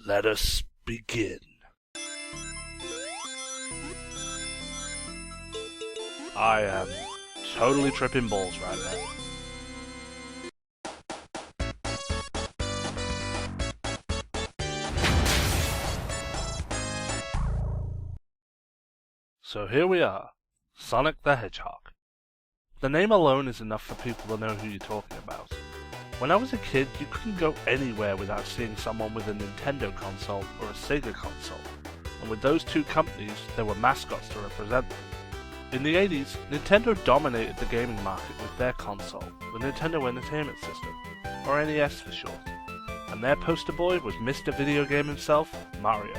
Let us begin. I am totally tripping balls right now. So here we are, Sonic the Hedgehog. The name alone is enough for people to know who you're talking about. When I was a kid, you couldn't go anywhere without seeing someone with a Nintendo console or a Sega console, and with those two companies, there were mascots to represent them. In the 80s, Nintendo dominated the gaming market with their console, the Nintendo Entertainment System, or NES for short, and their poster boy was Mr. Video Game himself, Mario.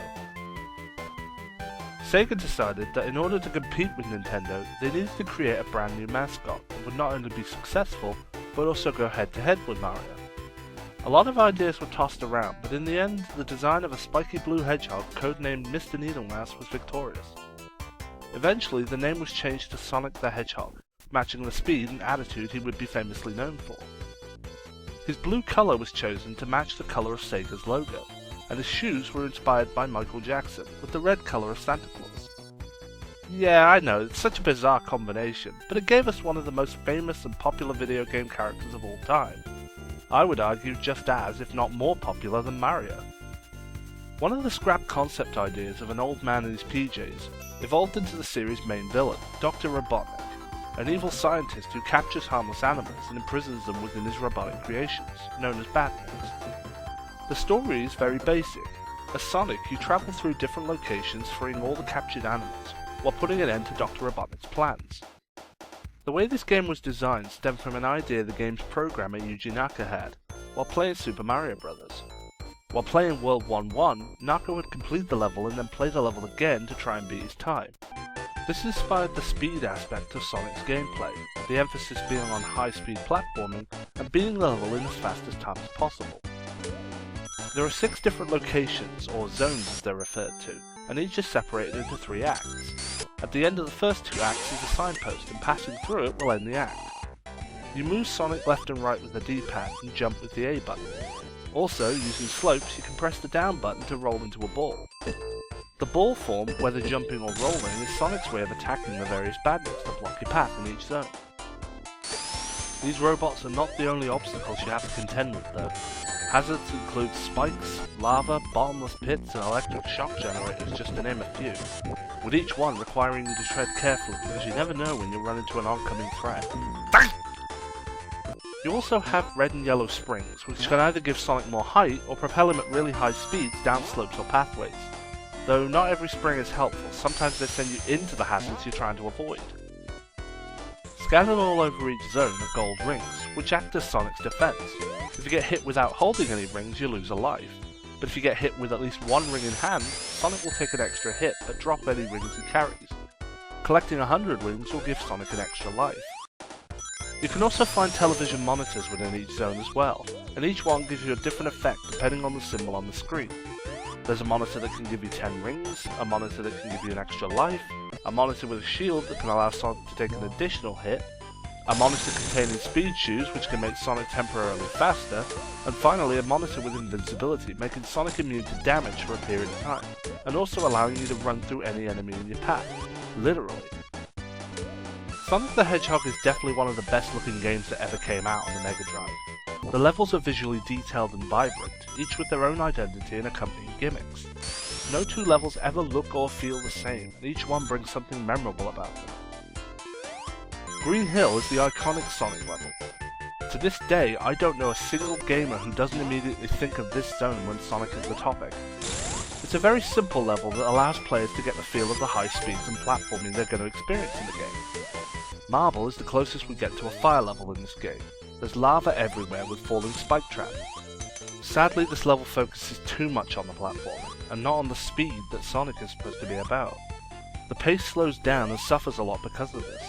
Sega decided that in order to compete with Nintendo, they needed to create a brand new mascot that would not only be successful, but also go head to head with Mario. A lot of ideas were tossed around, but in the end, the design of a spiky blue hedgehog codenamed Mr. Needlemouse was victorious. Eventually, the name was changed to Sonic the Hedgehog, matching the speed and attitude he would be famously known for. His blue colour was chosen to match the colour of Sega's logo, and his shoes were inspired by Michael Jackson, with the red colour of Santa Claus. Yeah, I know, it's such a bizarre combination, but it gave us one of the most famous and popular video game characters of all time. I would argue just as, if not more popular than Mario. One of the scrap concept ideas of an old man in his PJs evolved into the series' main villain, Dr. Robotnik, an evil scientist who captures harmless animals and imprisons them within his robotic creations, known as Batmans. The story is very basic. As Sonic, you travel through different locations freeing all the captured animals, while putting an end to Dr. Robotnik's plans. The way this game was designed stemmed from an idea the game's programmer Yuji Naka had, while playing Super Mario Bros. While playing World 1-1, Naka would complete the level and then play the level again to try and beat his time. This inspired the speed aspect of Sonic's gameplay, the emphasis being on high-speed platforming and beating the level in as fast as time as possible. There are 6 different locations, or zones as they're referred to, and each is separated into 3 acts. At the end of the first 2 acts is a signpost, and passing through it will end the act. You move Sonic left and right with the D-pad and jump with the A button. Also, using slopes, you can press the down button to roll into a ball. The ball form, whether jumping or rolling, is Sonic's way of attacking the various badness that block your path in each zone. These robots are not the only obstacles you have to contend with though. Hazards include spikes, lava, bottomless pits, and electric shock generators, just to name a few, with each one requiring you to tread carefully because you never know when you'll run into an oncoming threat. You also have red and yellow springs, which can either give Sonic more height or propel him at really high speeds down slopes or pathways. Though not every spring is helpful, sometimes they send you into the hazards you're trying to avoid. Scattered all over each zone are gold rings, which act as Sonic's defense. If you get hit without holding any rings, you lose a life. But if you get hit with at least 1 ring in hand, Sonic will take an extra hit but drop any rings he carries. Collecting 100 rings will give Sonic an extra life. You can also find television monitors within each zone as well, and each one gives you a different effect depending on the symbol on the screen. There's a monitor that can give you 10 rings, a monitor that can give you an extra life, a monitor with a shield that can allow Sonic to take an additional hit, a monitor containing speed shoes which can make Sonic temporarily faster, and finally a monitor with invincibility, making Sonic immune to damage for a period of time, and also allowing you to run through any enemy in your path, literally. Sonic the Hedgehog is definitely one of the best looking games that ever came out on the Mega Drive. The levels are visually detailed and vibrant, each with their own identity and accompanying gimmicks. No 2 levels ever look or feel the same, and each one brings something memorable about them. Green Hill is the iconic Sonic level. To this day, I don't know a single gamer who doesn't immediately think of this zone when Sonic is the topic. It's a very simple level that allows players to get the feel of the high speeds and platforming they're going to experience in the game. Marble is the closest we get to a fire level in this game. There's lava everywhere with falling spike traps. Sadly, this level focuses too much on the platforming, and not on the speed that Sonic is supposed to be about. The pace slows down and suffers a lot because of this.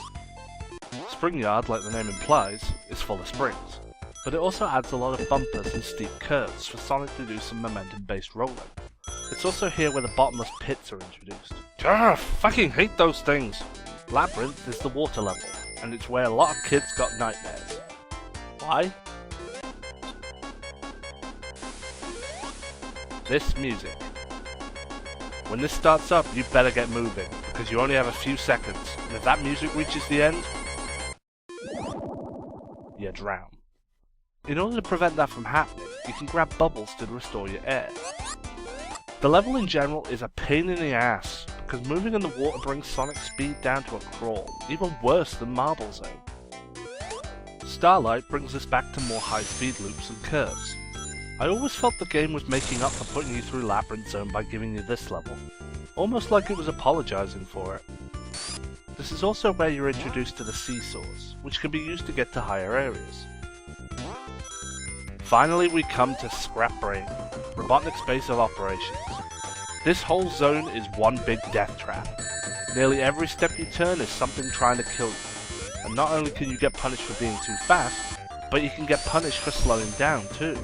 Spring Yard, like the name implies, is full of springs, but it also adds a lot of bumpers and steep curves for Sonic to do some momentum-based rolling. It's also here where the bottomless pits are introduced. Fucking hate those things! Labyrinth is the water level, and it's where a lot of kids got nightmares. Why? this music. When this starts up, you better get moving, because you only have a few seconds, and if that music reaches the end, you drown. In order to prevent that from happening, you can grab bubbles to restore your air. The level in general is a pain in the ass, because moving in the water brings Sonic's speed down to a crawl, even worse than Marble Zone. Starlight brings us back to more high-speed loops and curves. I always felt the game was making up for putting you through Labyrinth Zone by giving you this level, almost like it was apologising for it. This is also where you're introduced to the seesaws, which can be used to get to higher areas. Finally we come to Scrap Brain, Robotnik's base of operations. This whole zone is one big death trap. Nearly every step you turn is something trying to kill you, and not only can you get punished for being too fast, but you can get punished for slowing down too.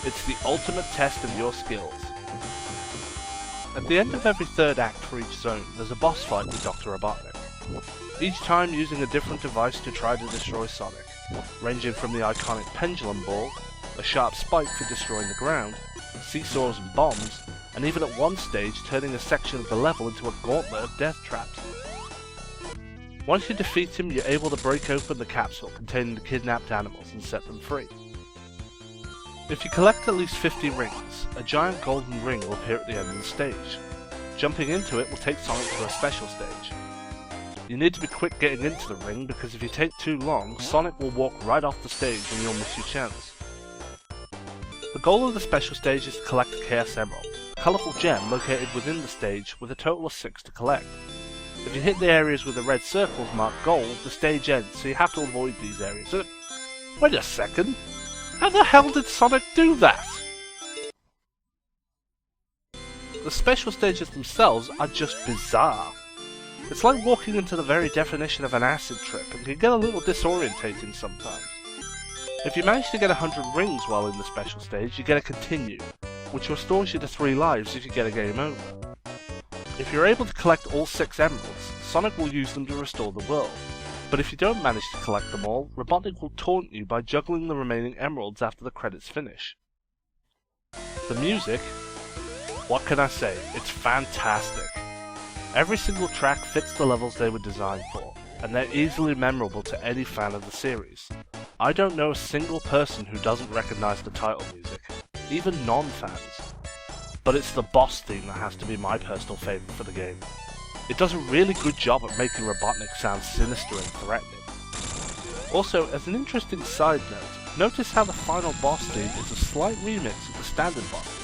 It's the ultimate test of your skills. At the end of every third act for each zone, there's a boss fight with Dr. Robotnik. Each time using a different device to try to destroy Sonic, ranging from the iconic pendulum ball, a sharp spike for destroying the ground, seesaws and bombs, and even at one stage turning a section of the level into a gauntlet of death traps. Once you defeat him, you're able to break open the capsule containing the kidnapped animals and set them free. If you collect at least 50 rings, a giant golden ring will appear at the end of the stage. Jumping into it will take Sonic to a special stage. You need to be quick getting into the ring, because if you take too long, Sonic will walk right off the stage and you'll miss your chance. The goal of the special stage is to collect a Chaos Emerald, a colourful gem located within the stage with a total of 6 to collect. If you hit the areas with the red circles marked gold, the stage ends, so you have to avoid these areas. Wait a second! How the hell did Sonic do that? The special stages themselves are just bizarre. It's like walking into the very definition of an acid trip and can get a little disorientating sometimes. If you manage to get 100 rings while in the special stage, you get a continue, which restores you to 3 lives if you get a game over. If you're able to collect all 6 emeralds, Sonic will use them to restore the world. But if you don't manage to collect them all, Robotnik will taunt you by juggling the remaining emeralds after the credits finish. The music? What can I say? It's fantastic. Every single track fits the levels they were designed for, and they're easily memorable to any fan of the series. I don't know a single person who doesn't recognise the title music, even non-fans. But it's the boss theme that has to be my personal favourite for the game. It does a really good job at making Robotnik sound sinister and threatening. Also, as an interesting side note, notice how the final boss theme is a slight remix of the standard boss theme.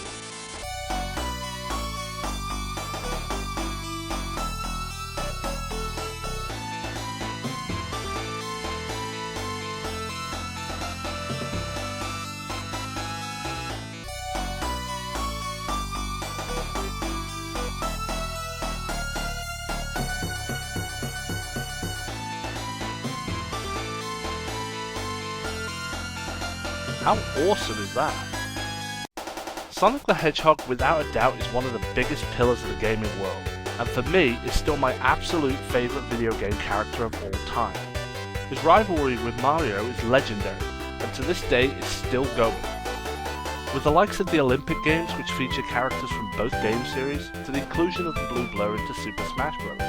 How awesome is that? Sonic the Hedgehog without a doubt is one of the biggest pillars of the gaming world, and for me is still my absolute favourite video game character of all time. His rivalry with Mario is legendary, and to this day is still going. With the likes of the Olympic Games, which feature characters from both game series, to the inclusion of the Blue Blur into Super Smash Bros.,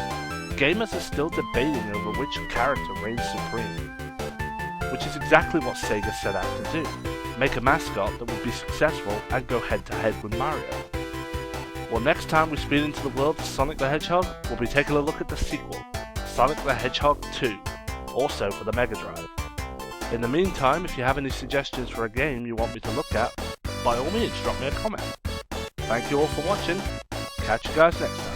gamers are still debating over which character reigns supreme. Which is exactly what Sega set out to do, make a mascot that would be successful and go head to head with Mario. Well, next time we speed into the world of Sonic the Hedgehog, we'll be taking a look at the sequel, Sonic the Hedgehog 2, also for the Mega Drive. In the meantime, if you have any suggestions for a game you want me to look at, by all means drop me a comment. Thank you all for watching, catch you guys next time.